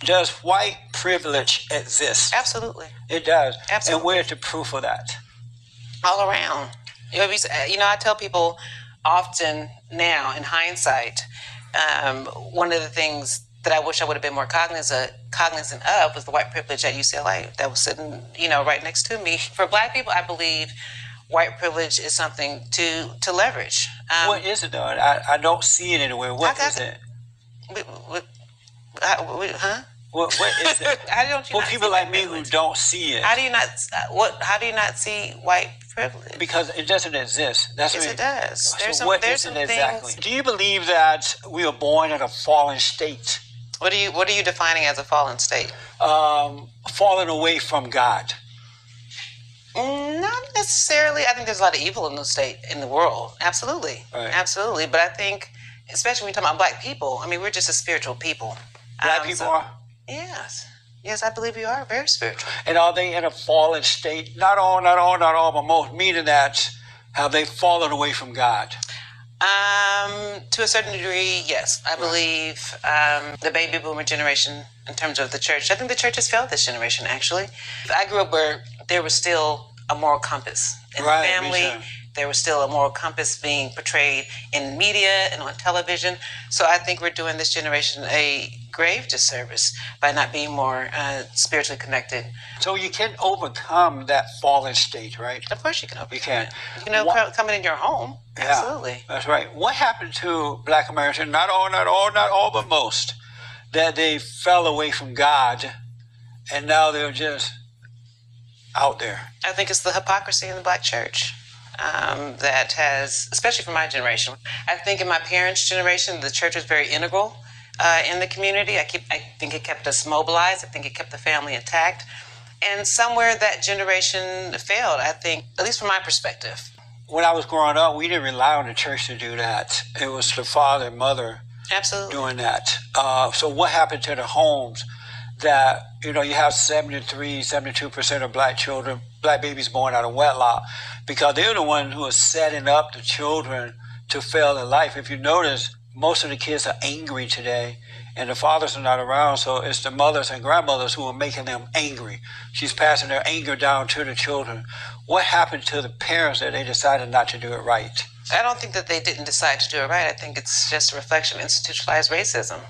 Does white privilege exist? Absolutely. It does. Absolutely. And where's the proof of that? All around. I tell people often now, in hindsight, one of the things that I wish I would have been more cognizant of was the white privilege at UCLA that was sitting, right next to me. For Black people, I believe white privilege is something to leverage. What is it, though? I don't see it anywhere. What is it? Huh? What is it? How don't you for people like me who don't see it. How do you not see white privilege? Because it doesn't exist. That's yes, what it does. So what is it exactly? Do you believe that we are born in a fallen state? What are you defining as a fallen state? Falling away from God. Not necessarily. I think there's a lot of evil in the world. Absolutely. Right. Absolutely. But I think, especially when you talk about Black people, we're just a spiritual people. Black people are? Yes. Yes, I believe you are very spiritual. And are they in a fallen state? Not all, but most. Meaning that, have they fallen away from God? To a certain degree, yes. I believe the baby boomer generation, in terms of the church, I think the church has failed this generation, actually. I grew up where there was still a moral compass in the family. There was still a moral compass being portrayed in media and on television. So I think we're doing this generation a grave disservice by not being more spiritually connected. So you can overcome that fallen state, right? Of course you can overcome it. You can overcome it in your home. Yeah, absolutely. That's right. What happened to Black Americans, not all, but most, that they fell away from God and now they're just out there? I think it's the hypocrisy in the Black church. That has, especially for my generation. I think in my parents' generation, the church was very integral in the community. I think it kept us mobilized. I think it kept the family intact. And somewhere that generation failed, I think, at least from my perspective. When I was growing up, we didn't rely on the church to do that. It was the father and mother doing that. So what happened to the homes that, you have 72% of Black babies born out of wedlock, because they're the ones who are setting up the children to fail in life. If you notice, most of the kids are angry today, and the fathers are not around, so it's the mothers and grandmothers who are making them angry. She's passing their anger down to the children. What happened to the parents that they decided not to do it right? I don't think that they didn't decide to do it right. I think it's just a reflection of institutionalized racism,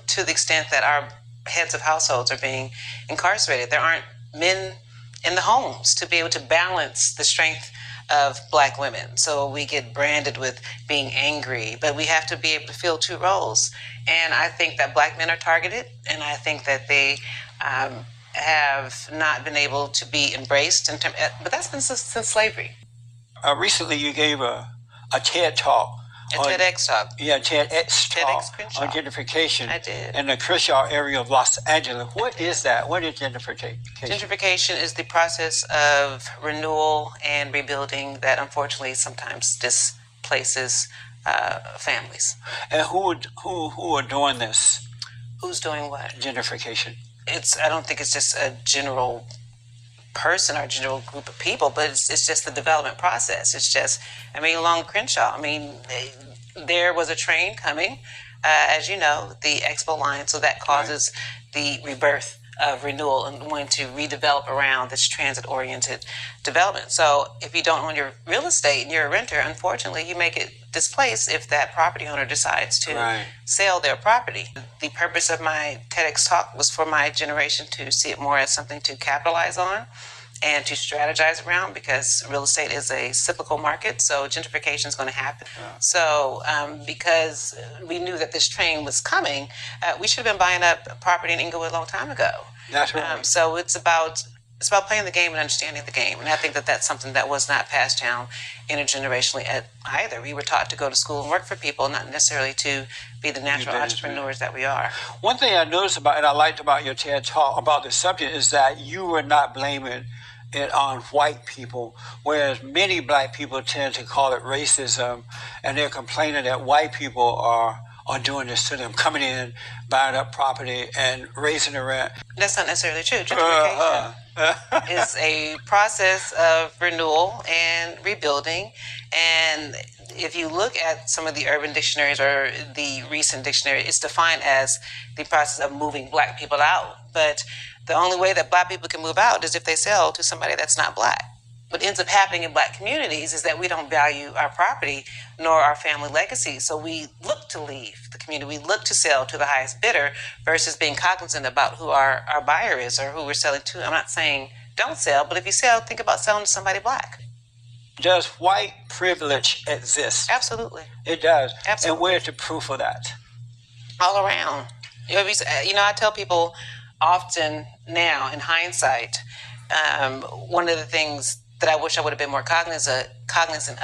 to the extent that our heads of households are being incarcerated. There aren't men in the homes to be able to balance the strength of Black women. So we get branded with being angry, but we have to be able to fill two roles. And I think that Black men are targeted, and I think that they have not been able to be embraced. But that's been since slavery. Recently you gave a TED Talk. A TEDx talk. Yeah, TEDx talk on gentrification. I did. In the Crenshaw area of Los Angeles. What is that? What is gentrification? Gentrification is the process of renewal and rebuilding that unfortunately sometimes displaces families. And who are doing this? Who's doing what? Gentrification. I don't think it's just a general person or a general group of people, but it's just the development process. It's just, along Crenshaw, there was a train coming, as you know, the Expo line, so that causes the rebirth of renewal and wanting to redevelop around this transit-oriented development. So if you don't own your real estate and you're a renter, unfortunately, you may get displaced if that property owner decides to sell their property. The purpose of my TEDx talk was for my generation to see it more as something to capitalize on and to strategize around, because real estate is a cyclical market, so gentrification is going to happen. So because we knew that this train was coming, we should have been buying up property in Inglewood a long time ago. That's right. So it's about playing the game and understanding the game, and I think that that's something that was not passed down intergenerationally either. We were taught to go to school and work for people, not necessarily to be the natural entrepreneurs that we are. One thing I noticed about, and I liked about your TED Talk about this subject, is that you were not blaming it on white people, whereas many Black people tend to call it racism, and they're complaining that white people are doing this to them, coming in, buying up property, and raising the rent. That's not necessarily true. Gentrification is a process of renewal and rebuilding, and if you look at some of the urban dictionaries or the recent dictionary, it's defined as the process of moving black people out. But the only way that black people can move out is if they sell to somebody that's not black. What ends up happening in black communities is that we don't value our property nor our family legacy. So we look to leave the community. We look to sell to the highest bidder versus being cognizant about who our buyer is or who we're selling to. I'm not saying don't sell, but if you sell, think about selling to somebody black. Does white privilege exist? Absolutely. It does. Absolutely. And where's the proof of that? All around. I tell people often now, in hindsight, one of the things that I wish I would have been more cognizant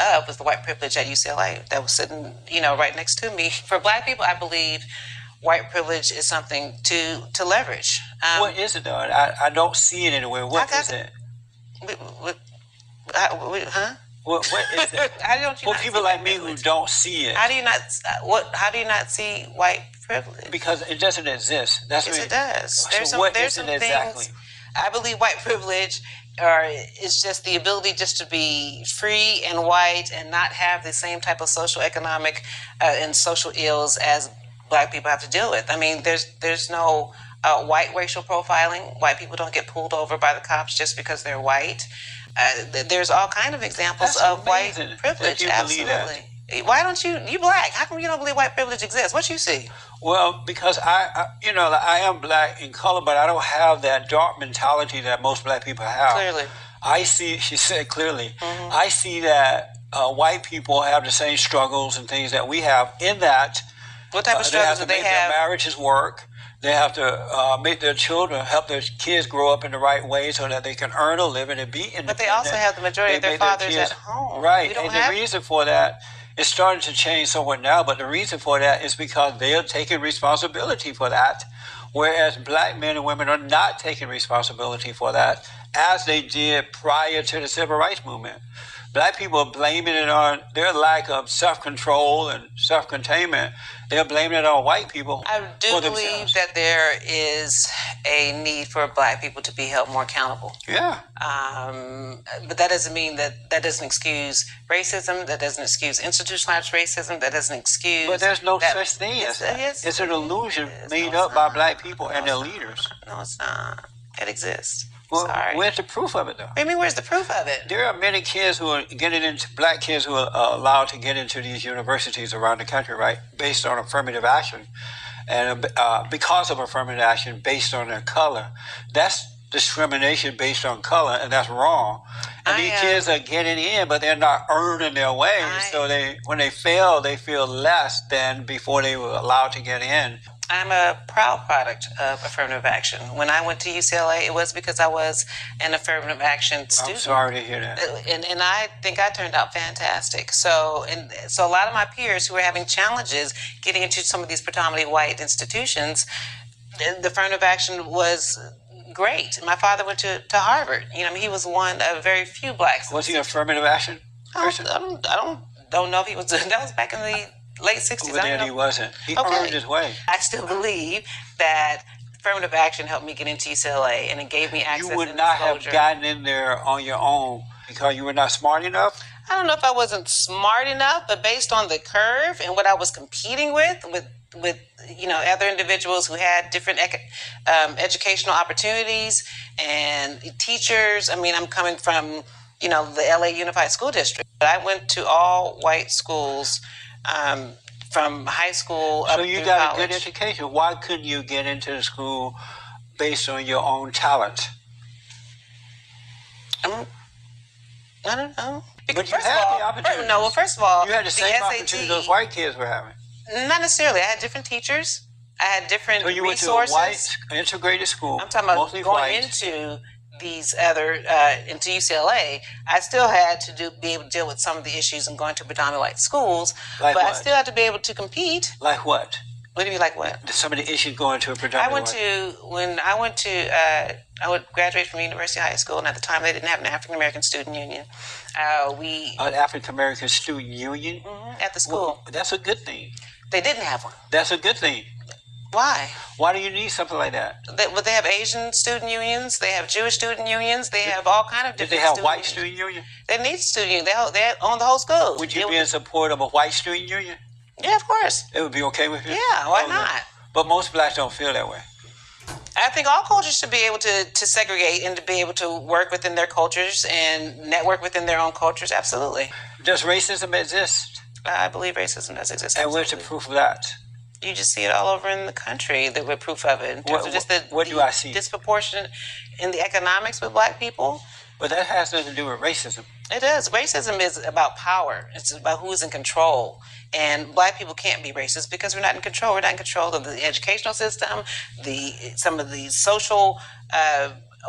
of was the white privilege at UCLA that was sitting, right next to me. For black people, I believe white privilege is something to leverage. What is it, though? I don't see it anywhere. What is it? Huh? What is it? For people like me who don't see it. How do you not see white privilege? Because it doesn't exist. Yes, it does. So what is it exactly? I believe white privilege is just the ability just to be free and white and not have the same type of social, economic, and social ills as black people have to deal with. I mean, there's no white racial profiling. White people don't get pulled over by the cops just because they're white. There's all kind of examples of white privilege. Absolutely. Why don't you black? How come you don't believe white privilege exists? What you see? Well, because I am black in color, but I don't have that dark mentality that most black people have. Clearly. I see, she said clearly, I see that white people have the same struggles and things that we have in that. What type of struggles do they have? Their marriages work. They have to make their children, help their kids grow up in the right way so that they can earn a living and be independent. But they also have the majority of their fathers at home. Right, and the reason for that, it's starting to change somewhat now, but the reason for that is because they are taking responsibility for that, whereas black men and women are not taking responsibility for that, as they did prior to the civil rights movement. Black people are blaming it on their lack of self-control and self-containment. They're blaming it on white people. I do believe that there is a need for black people to be held more accountable. Yeah. But that doesn't mean that doesn't excuse racism. That doesn't excuse institutionalized racism. That doesn't excuse. But there's no such thing as that. It's an illusion made up by black people and their leaders. No, it's not. It exists. Well, Sorry. Where's the proof of it, though? What do you mean, where's the proof of it? There are many kids who are black kids who are allowed to get into these universities around the country, right, based on affirmative action. And because of affirmative action based on their color. That's discrimination based on color, and that's wrong. And these kids are getting in, but they're not earning their way. So when they fail, they feel less than before they were allowed to get in. I'm a proud product of affirmative action. When I went to UCLA, it was because I was an affirmative action student. I'm sorry to hear that. And I think I turned out fantastic. So a lot of my peers who were having challenges getting into some of these predominantly white institutions, the affirmative action was great. My father went to Harvard. He was one of very few blacks. Was he affirmative action person? I don't know if he was. That was back in the late 60s. But then he wasn't. He earned his way. I still believe that affirmative action helped me get into UCLA, and it gave me access. You would not have gotten in there on your own because you were not smart enough? I don't know if I wasn't smart enough, but based on the curve and what I was competing with other individuals who had different educational opportunities and teachers. I mean, I'm coming from, the LA Unified School District. But I went to all white schools from high school up through college. So you got a good education. Why couldn't you get into the school based on your own talent? I don't know. But you had the opportunity. No, well, first of all, you had the same opportunity those white kids were having. Not necessarily. I had different teachers. I had different resources. So you went to a white integrated school. I'm talking about going into these other into UCLA. I still had to be able to deal with some of the issues and going to predominantly white schools. Like but what? I still had to be able to compete. Like what? What do you mean, like what? Some of the issues going to a predominantly I would graduate from University High School, and at the time they didn't have an African American student union. An African American student union at the school. Well, that's a good thing. They didn't have one. That's a good thing. Why? Why do you need something like that? They have Asian student unions. They have Jewish student unions. They have all kind of different. Did they have white student union? They need student union. They own the whole school. Would you be in support of a white student union? Yeah, of course. It would be okay with you? Yeah, why not? But most blacks don't feel that way. I think all cultures should be able to segregate and to be able to work within their cultures and network within their own cultures. Absolutely. Does racism exist? I believe racism does exist. And where's the proof of that? You just see it all over in the country. With proof of it. In terms of just what do I see? Disproportionate in the economics with black people. But that has nothing to do with racism. It does. Racism is about power. It's about who's in control. And black people can't be racist because we're not in control. We're not in control of the educational system, some of the social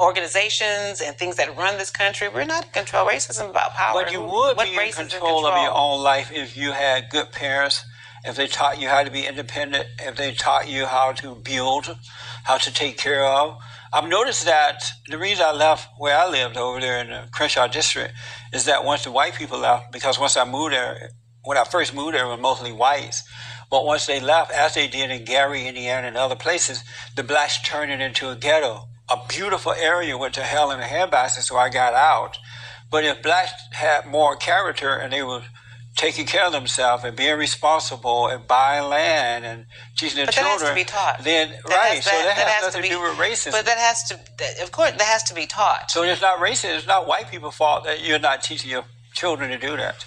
organizations and things that run this country. We're not in control. Racism is about power. But you would be in control of your own life if you had good parents, if they taught you how to be independent, if they taught you how to build, how to take care of. I've noticed that the reason I left where I lived over there in the Crenshaw district is that once the white people left, because once I moved there, when I first moved there, it was mostly whites. But once they left, as they did in Gary, Indiana, and other places, the blacks turned it into a ghetto. A beautiful area went to hell in a handbasket, so I got out. But if blacks had more character and they were taking care of themselves and being responsible and buying land and teaching their children, that has to be taught. Then right, so that has nothing to do with racism. But that has to, of course, that has to be taught. So it's not racist. It's not white people's fault that you're not teaching your children to do that.